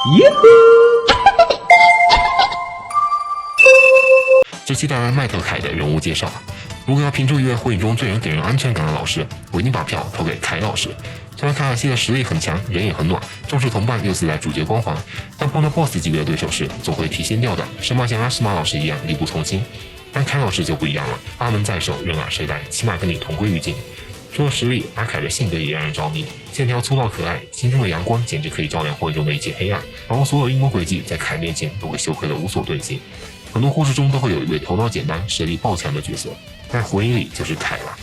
耶呼！这期带来麦特凯的人物介绍。如果要评出一位火影中最能给人安全感的老师，我一定把票投给凯老师。虽然卡卡西的实力很强，人也很暖，重视同伴又自带主角光环，但碰到 BOSS 级别的对手时，总会提心吊胆，生怕像阿斯玛老师一样力不从心。但凯老师就不一样了，八门在手，人耳谁带，起码跟你同归于尽。除了实力，阿凯的性格也让人着迷，线条粗暴可爱，心中的阳光简直可以照亮火影中的一切黑暗，然后所有阴谋诡计在凯面前都会羞愧得无所遁形。很多故事中都会有一位头脑简单、实力爆强的角色，在火影里就是凯了。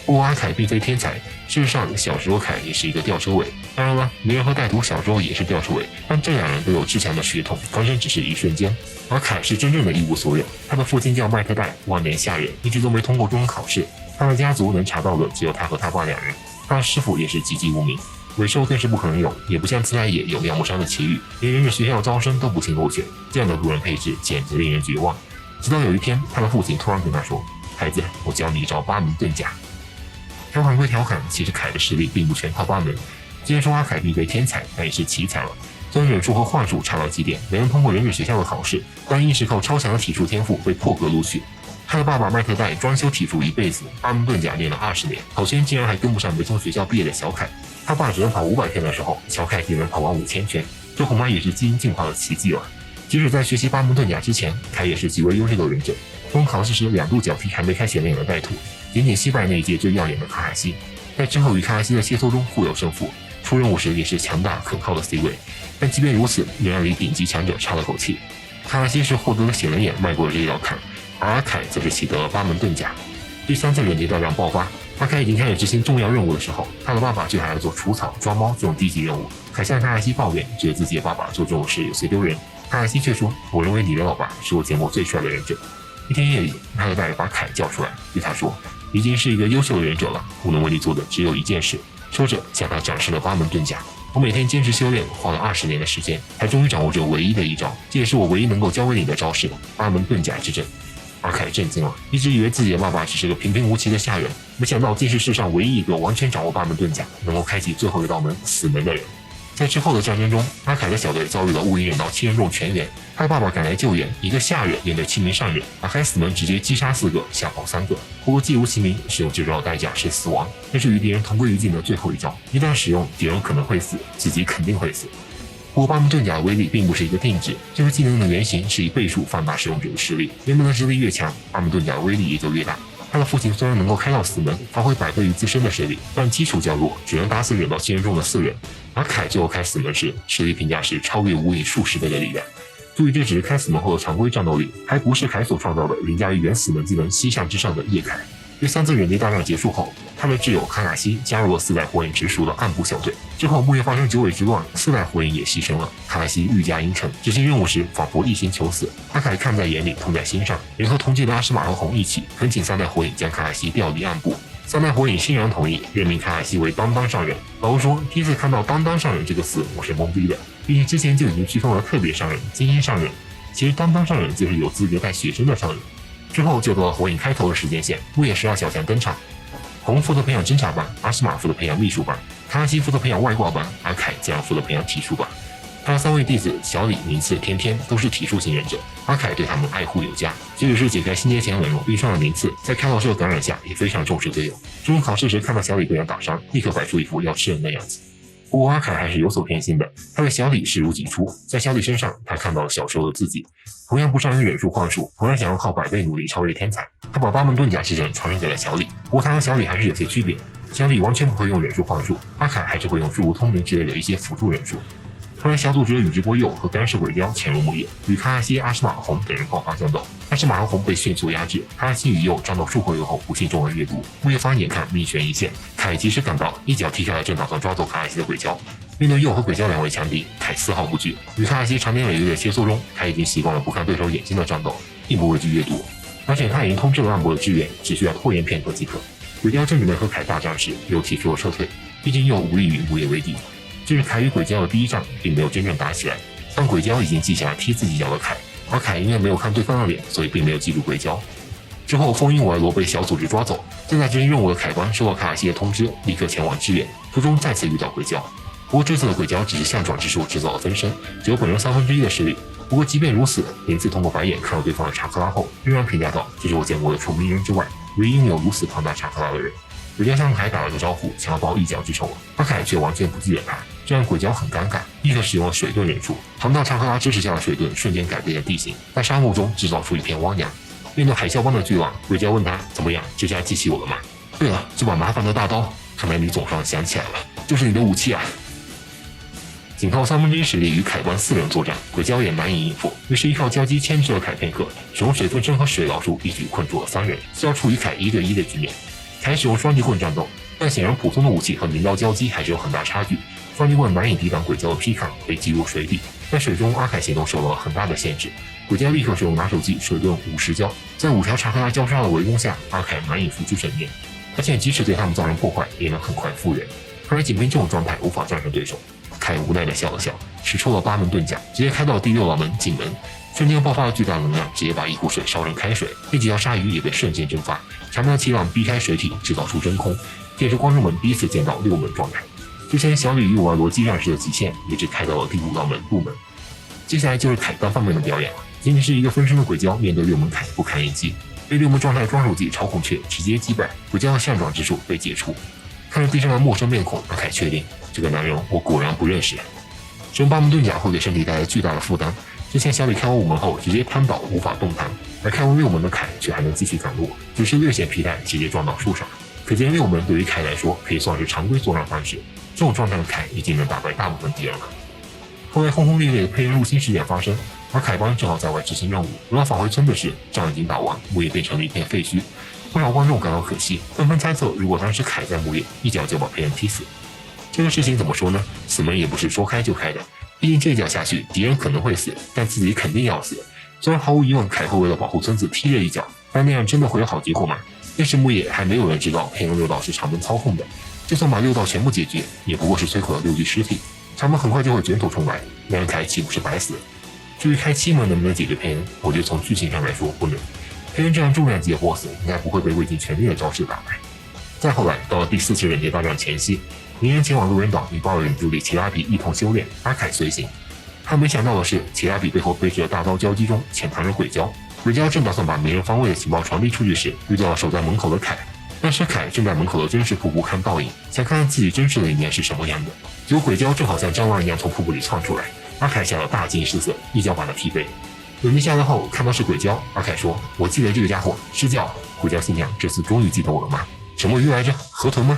不过阿凯并非天才，事实上小时候凯也是一个吊车尾。当然了，鸣人和带土小时候也是吊车尾，但这两人都有至强的血统，翻身只是一瞬间。而凯是真正的一无所有，他的父亲叫麦特戴，万年下人，一直都没通过中等考试。他的家族能查到的只有他和他爸两人，他的师傅也是籍籍无名，尾兽更是不可能有，也不像自来也有亮木山的奇遇，连忍者学校招生都不幸落选，这样的路人配置简直令人绝望。直到有一天，他的父亲突然跟他说：“孩子，我教你一招八门遁甲。”调侃归调侃，其实凯的实力并不全靠八门。既然说阿凯并非天才，但也是奇才了。虽然忍术和幻术差到极点，没能通过忍者学校的考试，但硬是靠超强的体术天赋被破格录取。他的爸爸麦特戴专修体术一辈子，八门遁甲练了20年，考前竟然还跟不上没从学校毕业的小凯。他爸只能跑500圈的时候，小凯也能跑完5000圈，这恐怕也是基因进化的奇迹了。即使在学习八门遁甲之前，凯也是极为优秀的忍者。从考试时2度脚踢还没开显脸的带土，仅仅惜败那一届最耀眼的卡卡西，在之后与卡卡西的切磋中互有胜负。出任务时也是强大可靠的 C 位，但即便如此，仍然离顶级强者差了口气。卡卡西是获得了血轮眼迈过了这一道坎，而阿凯则是习得了八门遁甲。第3次忍界大战爆发，阿凯已经开始执行重要任务的时候，他的爸爸却还要做除草、抓猫这种低级任务。凯向卡卡西抱怨，觉得自己的爸爸做这种事有些丢人。卡卡西却说：“我认为你的老爸是我见过最帅的忍者。”一天夜里，麦特戴把凯叫出来，对他说：“已经是一个优秀的忍者了，我能为你做的只有一件事。”说着，向他展示了八门遁甲。我每天坚持修炼，花了20年的时间，才终于掌握这唯一的一招，这也是我唯一能够教给你的招式——八门遁甲之阵。阿凯震惊了，一直以为自己的爸爸只是个平平无奇的下人，没想到竟是世上唯一一个完全掌握八门遁甲，能够开启最后一道门死门的人。在之后的战争中，阿凯的小队遭遇了雾影忍道7人众全员，他的爸爸赶来救援，一个下忍面对7名上忍，打开死门直接击杀4个，吓跑3个。不过技如其名，使用这招的代价是死亡，这是与敌人同归于尽的最后一招，一旦使用，敌人可能会死，自己肯定会死。不过八门遁甲的威力并不是一个定值，这个技能的原型是以倍数放大使用者的实力，原本的实力越强，八门遁甲的威力也就越大。他的父亲虽然能够开到死门，发挥100倍于自身的实力，但基础较弱，只能打死忍道7人中的4人。而凯最后开死门时，实力评价是超越无影数十倍的力量。注意，这只是开死门后的常规战斗力，还不是凯所创造的凌驾于原死门技能西向之上的夜凯。第3次忍界大战结束后，他的挚友卡卡西加入了4代火影直属的暗部小队。之后木叶发生9尾之乱，4代火影也牺牲了，卡卡西愈加阴沉，执行任务时仿佛一心求死。阿凯看在眼里，痛在心上，联合同届的阿史马和红一起恳请3代火影将卡卡西调离暗部。3代火影欣然同意，任命卡卡西为当当上忍。老实说，第一次看到当当上忍这个词，我是懵逼的，毕竟之前就已经区分了特别上忍、精英上忍，其实当当上忍就是有资格带血身的上忍。之后就到了火影开头的时间线，木叶12小强登场，红负责培养侦察班，阿史马负责培养秘书班，卡卡西负责培养外挂班，阿凯则负责培养体术班。他的3位弟子小李、名次、天天都是体术型忍者，阿凯对他们爱护有加，即使是解开新阶前冷落遇上了名次，在开老师的感染下也非常重视队友。中午考试时看到小李被人打伤，立刻摆出一副要吃人的样子。不过阿凯还是有所偏心的，他对小李视如己出，在小李身上他看到了小时候的自己，同样不善于忍术幻术，同样想要靠100倍努力超越天才。他把八门遁甲之阵传授给了小李，不过他和小李还是有些区别，小李完全不会用忍术幻术，阿凯还是会用诸如通灵之类的一些辅助忍术。后来小组织宇智波鼬和干涉鬼雕潜入木叶，与卡卡西、阿史马和红等人爆发战斗。阿史马和红被迅速压制，卡卡西与鼬战斗数回合后不幸中了阅毒，木叶方眼看命悬一线，凯及时赶到，一脚踢下了正打算抓走卡卡西的鬼鲛。面对鼬和鬼鲛2位强敌，凯丝毫不惧，与卡卡西长年累月的切磋中，他已经习惯了不看对手眼睛的战斗，并不畏惧阅读，而且他已经通知了暗部的支援，只需要拖延片刻即可。鬼鲛正准备和凯大战时，鼬提出了撤退，毕竟鼬无力与木叶为敌。这是凯与鬼鲛的第一仗，并没有真正打起来，但鬼鲛已经记下了踢自己脚的凯，而凯因为没有看对方的脸，所以并没有记住鬼鲛。之后风鹰瓦罗被小组织抓走，正在执行任务的凯官收到卡卡西的通知，立刻前往支援，途中再次遇到鬼鲛。不过这次的鬼鲛只是相撞之术制造了分身，只有本人1/3的实力。不过即便如此，林次通过白眼看到对方的查克拉后，仍然评价道：“这是我见过的除鸣人之外，唯一拥有如此庞大查克拉的人。”鬼鲛向凯打了个招呼，想要报一脚之仇，阿凯却完全不记得他，这让鬼鲛很尴尬，立刻使用了水遁忍术。庞大查克拉支持下的水遁瞬间改变了地形，在沙漠中制造出一片汪洋。面对海啸般的巨浪，鬼鲛问他：“怎么样？这下记起我了吗？”“对了，这把麻烦的大刀，看来你总算想起来了，就是你的武器啊！”仅靠1/3实力与凯关4人作战，鬼鲛也难以应付，于是依靠交机牵制了凯片刻，使用水遁针和水老鼠一举困住了3人，需要处于凯1对1的局面。凯使用双截棍战斗，但显然普通的武器和名刀交击还是有很大差距，双截棍难以抵挡鬼鲛的劈砍，被击入水底。在水中，阿凯行动受到了很大的限制，鬼鲛立刻使用拿手技水遁50交，在5条查克拉交叉的围攻下，阿凯难以浮出水面，而且即使对他们造成破坏，也能很快复原。看来仅凭这种状态无法战胜对手。凯无奈地笑了笑，使出了8门遁甲，直接开到第6道门进门，瞬间爆发了巨大能量，直接把一壶水烧成开水，那几条鲨鱼也被瞬间蒸发，强大的气浪逼开水体，制造出真空，这也是观众们第一次见到6门状态。之前小李与我逻辑战士的极限也只开到了第5道门入门。接下来就是凯单方面的表演了，仅仅是一个分身的鬼鲛面对6门凯不堪一击，被6门状态的装手技嘲孔雀直接击败，鬼鲛的相撞之术被解除。看着地上的陌生面孔，阿凯确定这个男人我果然不认识。使用8门遁甲会给身体带来巨大的负担，之前小李开完5门后直接瘫倒无法动弹，而开完6门的凯却还能继续赶路，只是略显疲态，直接撞到树上。可见6门对于凯来说可以算是常规作战方式，这种状态的凯已经能打败大部分敌人了。后来轰轰烈烈的配音入侵事件发生，而凯邦正好在外执行任务，等到返回村的时，仗已经打完，木叶变成了一片废墟。不少观众感到可惜，纷纷猜测，如果当时凯在木叶，一脚就把佩恩踢死。这个事情怎么说呢？死门也不是说开就开的，毕竟这一脚下去，敌人可能会死，但自己肯定要死。虽然毫无疑问，凯会为了保护村子踢了一脚，但那样真的会有好结果吗？那时木叶还没有人知道佩恩6道是长门操控的，就算把6道全部解决，也不过是摧毁了6具尸体，长门很快就会卷土重来，那样凯岂不是白死？至于开7门能不能解决佩恩，我觉得从剧情上来说不能。佩恩这样重量级的 BOSS 应该不会被未尽全力的招式打败。再后来到了第4次忍界大战前夕，鸣人前往路人岛与暴人助理奇拉比一同修炼，阿凯随行。他没想到的是，奇拉比背后背着大刀交击中潜藏着鬼鲛。鬼鲛正打算把鸣人方位的情报传递出去时，遇到了守在门口的凯。当时凯正在门口的真实瀑布看倒影，想看看自己真实的一面是什么样的。结果鬼鲛正好像蟑螂一样从瀑布里窜出来，阿凯吓得大惊失色，一脚把他踢飞。冷静下来后，看到是鬼鲛，阿凯说：“我记得这个家伙，施教。”鬼鲛心想：这次终于记得我了吗？什么鱼来着？河豚吗？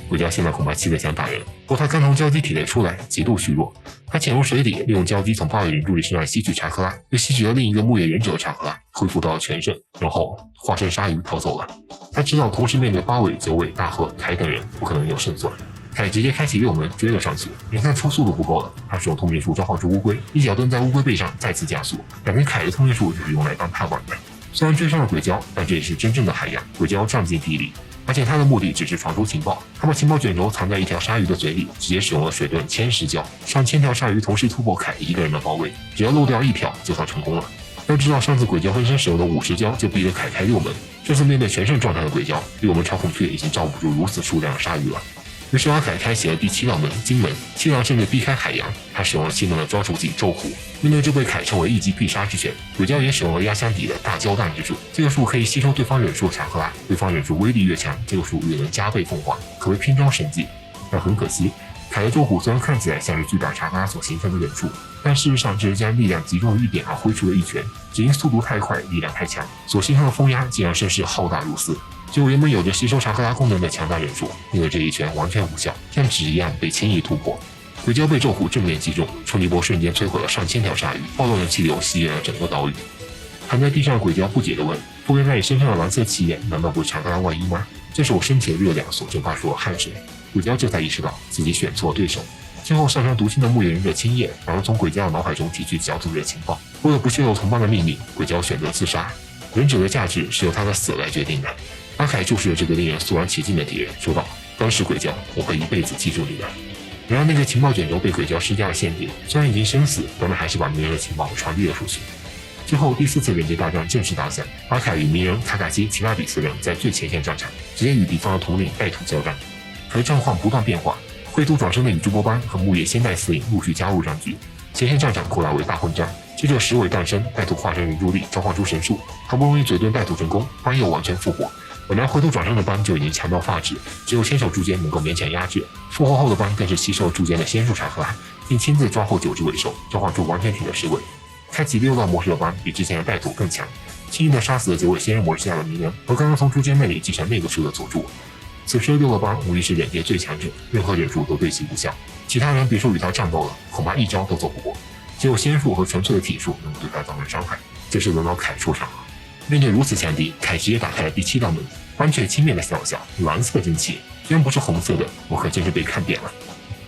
鬼鲛现在恐怕气得想打人，不过他刚从交机体内出来，极度虚弱。他潜入水底，利用交机从暴野人助理身上吸取查克拉，又吸取了另一个木叶忍者的查克拉，恢复到了全身，然后化身鲨鱼逃走了。他知道同时面对八尾、九尾、大和、凯等人，不可能有胜算。凯直接开启6门追了上去，眼看出速度不够了，他使用通面术召唤出乌龟，一脚蹬在乌龟背上再次加速。感觉凯的通面术就是用来当踏板的。虽然追上了鬼鲛，但这也是真正的海洋，鬼鲛占尽地利，而且他的目的只是传输情报。他把情报卷轴藏在一条鲨鱼的嘴里，直接使用了水遁千石胶，上千条鲨鱼同时突破凯一个人的包围，只要漏掉1条就算成功了。要知道上次鬼鲛分身使用的50胶就逼得凯开6门，这次面对全胜状态的鬼鲛，6门超孔雀已经罩不住如此数量的鲨鱼了。于是阿凯开启了第7道门金门，气浪甚至避开海洋，他使用了7门的招手技咒虎。面对这被凯称为一击必杀之拳，鬼鲛也使用了压箱底的大胶弹之术。这个术可以吸收对方忍术查克拉，对方忍术威力越强，这个术越能加倍奉还，可谓拼装神技。但很可惜，凯的咒虎虽然看起来像是巨大查克拉所形成的忍术，但事实上只是将力量集中于一点而挥出了一拳，只因速度太快，力量太强，所形成的风压竟然声势浩大如斯。结果原本有着吸收查克拉功能的强大忍术，因为这一拳完全无效，像纸一样被轻易突破。鬼鲛被咒虎正面击中，冲击波瞬间摧毁了上千条鲨鱼，暴乱的气流袭遍了整个岛屿。躺在地上的鬼鲛不解地问：覆盖在你身上的蓝色气焰，难道不是查克拉外衣吗？这是我身体的热量所蒸发出的汗水。鬼鲛这才意识到自己选错对手。最后上传毒性的木叶忍者青叶，然后从鬼鲛的脑海中提取小组的情报。为了不泄露同伴的秘密，鬼鲛选择自杀。忍者的价值是由他的死来决定的。阿凯注视着这个令人肃然起敬的敌人，说道：当时鬼鲛，我会一辈子记住你的。然而那个情报卷轴被鬼鲛施加了限定，虽然已经生死，但他还是把鸣人的情报传递了出去。之后第4次忍界大战正式打响，阿凯与鸣人、卡卡西、奇拉比4人在最前线战场，直接与敌方的统领带土交战。可是战况不断变化，灰度转生的宇智波斑和木叶仙代司令陆续加入战局，前线战场扩大为大混战。接着石尾诞生，带土化身人柱力召唤出神术，好不容易嘴遁带土成功，斑又完全复活。本来灰度转生的斑就已经强到发指，只有千手柱间能够勉强压制。复活后的斑更是吸收了柱间的仙术产和海，并亲自抓获9只尾兽，召唤出完全体的石尾。开启6道模式的斑比之前的带土更强，轻易的杀死了9位仙人模式下的鸣人和刚刚从柱间那里继承那个术的佐助。此时的6个斑无疑是忍界最强者，任何忍术都对其无效，其他人别说与他战斗了，恐怕一招都走不过。只有仙术和纯粹的体术能对他造成伤害。这时轮到凯出场了，面对如此强敌，凯直接打开了第7道门，斑却轻蔑的笑了笑，蓝色真气，居然不是红色的，我可真是被看扁了。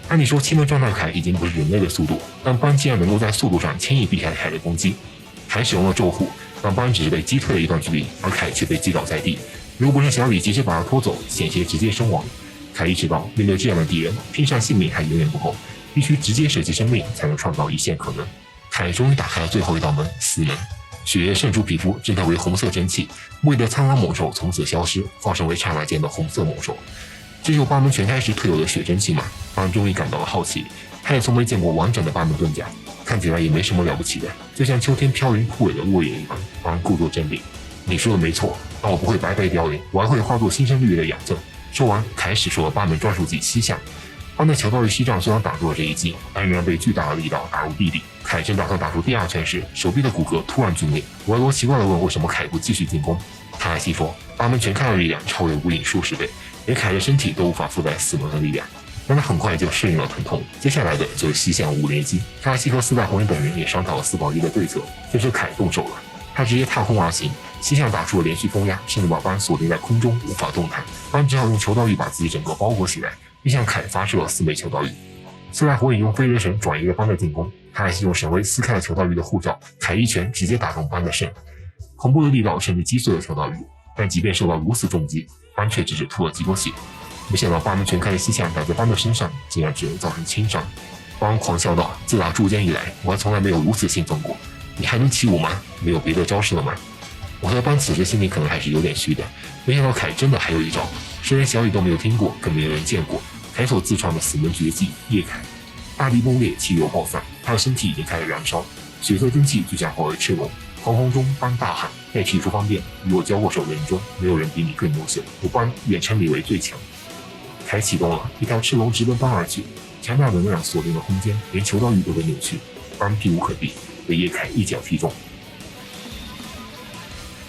按理说7门状态凯已经不是人类的速度，但斑竟然能够在速度上轻易避开凯的攻击。凯使用了咒护，但斑只是被击退了一段距离，而凯却被击倒在地。如果不是小李及时把他拖走，险些直接身亡。凯意识到面对这样的敌人，拼上性命还远远不够，必须直接舍弃生命才能创造一线可能。凯终于打开了最后一道门，死门。血液渗出皮肤，蒸腾为红色真气，木叶的苍狼猛兽从此消失，化身为刹那间的红色猛兽。这有8门全开时特有的血真气吗？斑终于感到了好奇，他也从没见过完整的8门遁甲，看起来也没什么了不起的，就像秋天飘零枯萎的落叶一般。斑故作镇定，你说的没错，但我不会白白凋零，我还会化作新生绿叶的养分。说完，凯使出了8门专属技西向。斑的求道玉西杖虽然挡住了这一击，但仍然被巨大的力道打入地里。凯正打算打出第2拳时，手臂的骨骼突然皲裂。维罗奇怪地问为什么凯不继续进攻。卡海西说，8门全开的力量超越无影数十倍，连凯的身体都无法负载4门的力量。但他很快就适应了疼痛，接下来的就是西向5连击。卡海西和4代火影等人也商讨了4保1的对策，这时凯动手了，他直接踏空而行，西向打出了连续风压，甚至把斑锁定在空中无法动弹。斑只好用求道玉把自己整个包裹起来，并向凯发射了4枚求道玉。4代火影用飞雷神转移了斑的进攻，他还是用神威撕开了求道玉的护罩，凯一拳直接打中斑的肾，恐怖的力道甚至击碎了求道玉。但即便受到如此重击，斑却只是吐了几多血。没想到8门全开的西向打在斑的身上，竟然只能造成轻伤。斑狂笑道：“自打铸剑以来，我还从来没有如此兴奋过。你还能起舞吗？没有别的招式了吗？”我和斑此时心里可能还是有点虚的，没想到凯真的还有一招，是连小李都没有听过，更没有人见过。凯所自创的死门绝技夜凯，大地崩裂，气流爆散，他的身体已经开始燃烧，血色真气就像化为赤龙。惶恐中，斑大喊：“在体术方面，与我交过手的人中，没有人比你更优秀。我斑愿称你为最强。”凯启动了，一条赤龙直奔斑而去，强大的能量锁定了空间，连求道玉都被扭曲，斑避无可避，被叶凯一脚踢中。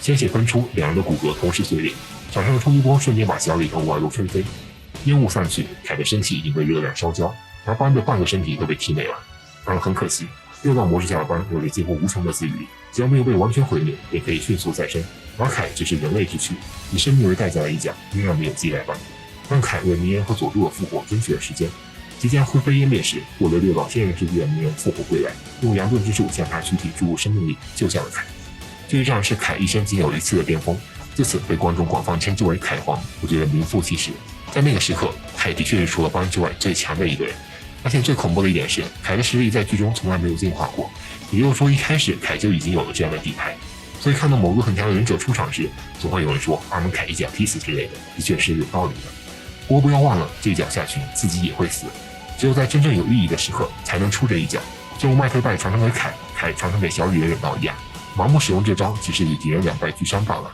鲜血喷出，两人的骨骼同时碎裂，产生的冲击波瞬间把小李和外露吹飞。烟雾散去，凯的身体已经被热量烧焦，而斑的半个身体都被踢没了。但很可惜，6道模式下的斑有着几乎无穷的自愈力，只要没有被完全毁灭，也可以迅速再生。而凯只是人类之躯，以生命为代价的一脚，仍然没有击败斑。但凯为鸣人和佐助的复活争取了时间，即将灰飞烟灭时，获得6道仙人之力的鸣人复活归来，用阳盾之术向他躯体注入生命力，救下了凯。这一仗是凯一生仅有一次的巅峰，自此被观众广泛称之为凯皇，我觉得名副其实。在那个时刻，凯的确是除了斑之外最强的一个人。而且最恐怖的一点是，凯的实力在剧中从来没有进化过，也就是说一开始凯就已经有了这样的底牌。所以看到某个很强的忍者出场时，总会有人说阿门凯一脚踢死之类的，的确是有道理的。不过不要忘了，这一脚下去自己也会死，只有在真正有意义的时刻才能出这一脚，正如麦特拜传承给凯，凯传承给小李的忍道一样，盲目使用这招只是与敌人两败俱伤罢了。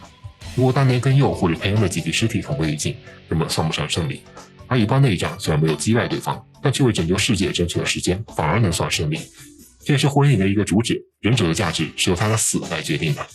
如果当年跟佑或者培恩的几具尸体同归于尽，根本算不上胜利。而与斑那一仗虽然没有击败对方，但却为拯救世界争取了时间，反而能算胜利。这也是火影里的一个主旨，忍者的价值是由他的死来决定的。